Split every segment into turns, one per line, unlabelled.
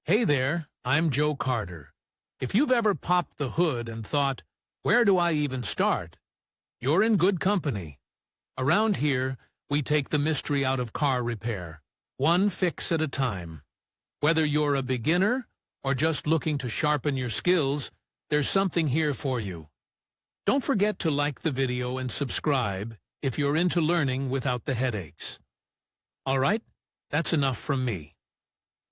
Hey there, I'm Joe Carter. If you've ever popped the hood and thought, where do I even start? You're in good company. Around here, we take the mystery out of car repair, one fix at a time. Whether you're a beginner or just looking to sharpen your skills, there's something here for you. Don't forget to like the video and subscribe if you're into learning without the headaches. All right, that's enough from me.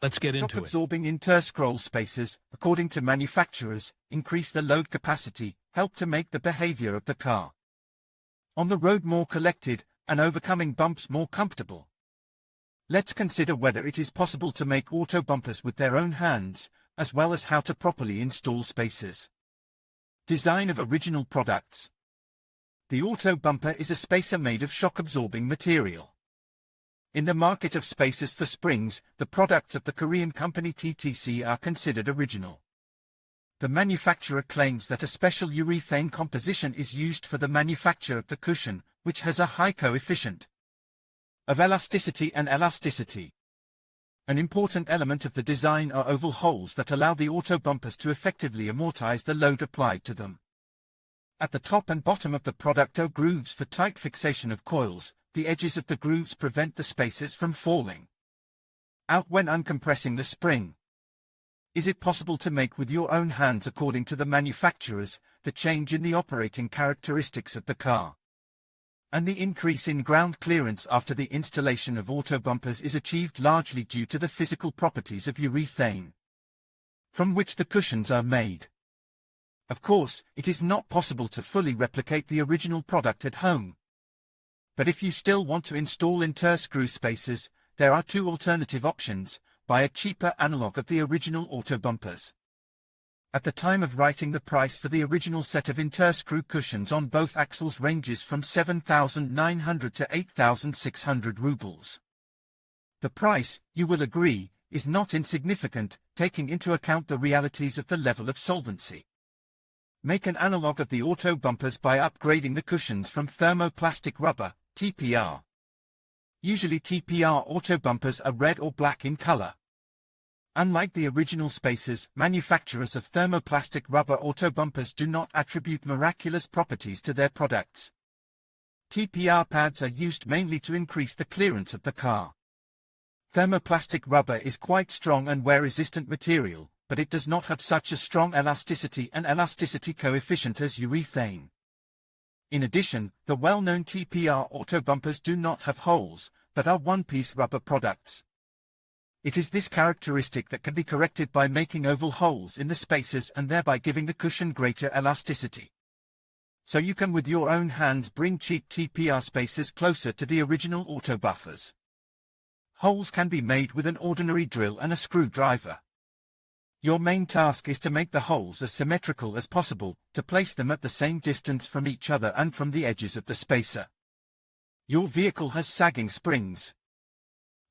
Let's get into it.
Shock-absorbing interscroll spacers, according to manufacturers, increase the load capacity, help to make the behavior of the car on the road more collected, and overcoming bumps more comfortable. Let's consider whether it is possible to make auto bumpers with their own hands, as well as how to properly install spacers. Design of original products. The auto bumper is a spacer made of shock-absorbing material. In the market of spacers for springs, the products of the Korean company TTC are considered original. The manufacturer claims that a special urethane composition is used for the manufacture of the cushion, which has a high coefficient of elasticity and elasticity. An important element of the design are oval holes that allow the auto bumpers to effectively amortize the load applied to them. At the top and bottom of the product are grooves for tight fixation of coils. The edges of the grooves prevent the spacers from falling out when uncompressing the spring. Is it possible to make with your own hands? According to the manufacturers, the change in the operating characteristics of the car and the increase in ground clearance after the installation of auto bumpers is achieved largely due to the physical properties of urethane, from which the cushions are made. Of course, it is not possible to fully replicate the original product at home. But if you still want to install interscrew spacers, there are two alternative options: buy a cheaper analog of the original auto bumpers. At the time of writing, the price for the original set of interscrew cushions on both axles ranges from 7,900 to 8,600 rubles. The price, you will agree, is not insignificant, taking into account the realities of the level of solvency. Make an analog of the auto bumpers by upgrading the cushions from thermoplastic rubber, TPR. Usually TPR auto bumpers are red or black in color. Unlike the original spacers, manufacturers of thermoplastic rubber auto bumpers do not attribute miraculous properties to their products. TPR pads are used mainly to increase the clearance of the car. Thermoplastic rubber is quite strong and wear-resistant material, but it does not have such a strong elasticity and elasticity coefficient as urethane. In addition, the well-known TPR auto bumpers do not have holes, but are one-piece rubber products. It is this characteristic that can be corrected by making oval holes in the spacers and thereby giving the cushion greater elasticity. So you can with your own hands bring cheap TPR spacers closer to the original auto buffers. Holes can be made with an ordinary drill and a screwdriver. Your main task is to make the holes as symmetrical as possible, to place them at the same distance from each other and from the edges of the spacer. Your vehicle has sagging springs.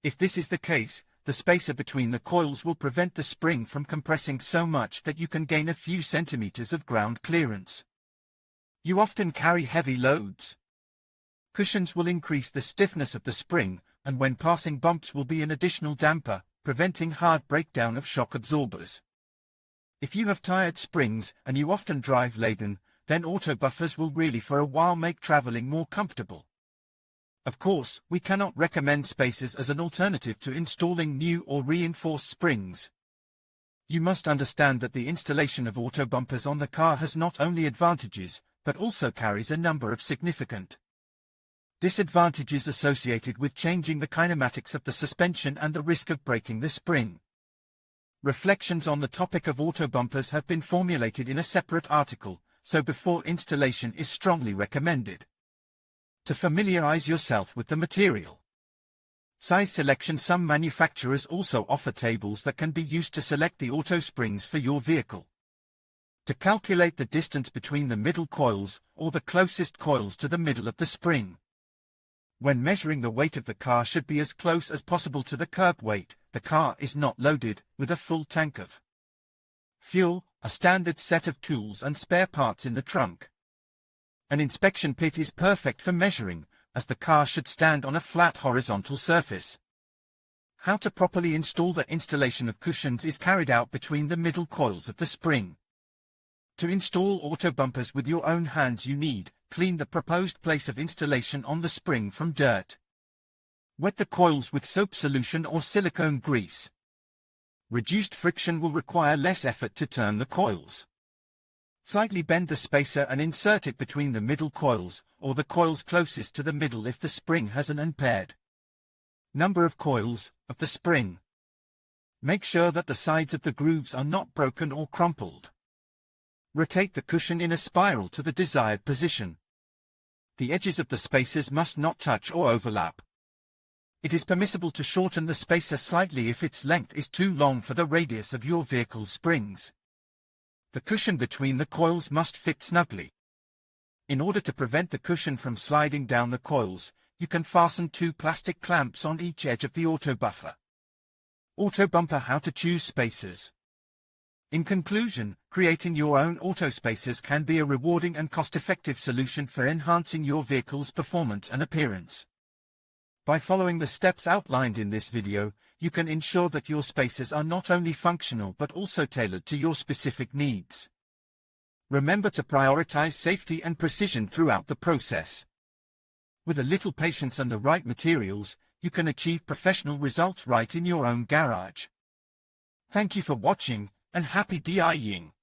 If this is the case, the spacer between the coils will prevent the spring from compressing so much that you can gain a few centimeters of ground clearance. You often carry heavy loads. Cushions will increase the stiffness of the spring, and when passing bumps will be an additional damper, preventing hard breakdown of shock absorbers. If you have tired springs and you often drive laden, then auto buffers will really for a while make traveling more comfortable. Of course, we cannot recommend spacers as an alternative to installing new or reinforced springs. You must understand that the installation of auto bumpers on the car has not only advantages, but also carries a number of significant disadvantages associated with changing the kinematics of the suspension and the risk of breaking the spring. Reflections on the topic of auto bumpers have been formulated in a separate article, so before installation is strongly recommended to familiarize yourself with the material. Size selection. Some manufacturers also offer tables that can be used to select the auto springs for your vehicle. To calculate the distance between the middle coils, or the closest coils to the middle of the spring. When measuring the weight of the car should be as close as possible to the curb weight. The car is not loaded with a full tank of fuel, a standard set of tools and spare parts in the trunk. An inspection pit is perfect for measuring, as the car should stand on a flat horizontal surface. How to properly install. The installation of cushions is carried out between the middle coils of the spring. To install auto bumpers with your own hands, you need clean the proposed place of installation on the spring from dirt. Wet the coils with soap solution or silicone grease. Reduced friction will require less effort to turn the coils. Slightly bend the spacer and insert it between the middle coils, or the coils closest to the middle if the spring has an unpaired number of coils of the spring. Make sure that the sides of the grooves are not broken or crumpled. Rotate the cushion in a spiral to the desired position. The edges of the spacers must not touch or overlap. It is permissible to shorten the spacer slightly if its length is too long for the radius of your vehicle's springs. The cushion between the coils must fit snugly. In order to prevent the cushion from sliding down the coils, you can fasten 2 plastic clamps on each edge of the auto buffer. Auto bumper. How to choose spacers. In conclusion, creating your own auto spacers can be a rewarding and cost-effective solution for enhancing your vehicle's performance and appearance. By following the steps outlined in this video, you can ensure that your spacers are not only functional but also tailored to your specific needs. Remember to prioritize safety and precision throughout the process. With a little patience and the right materials, you can achieve professional results right in your own garage. Thank you for watching, and happy DIYing!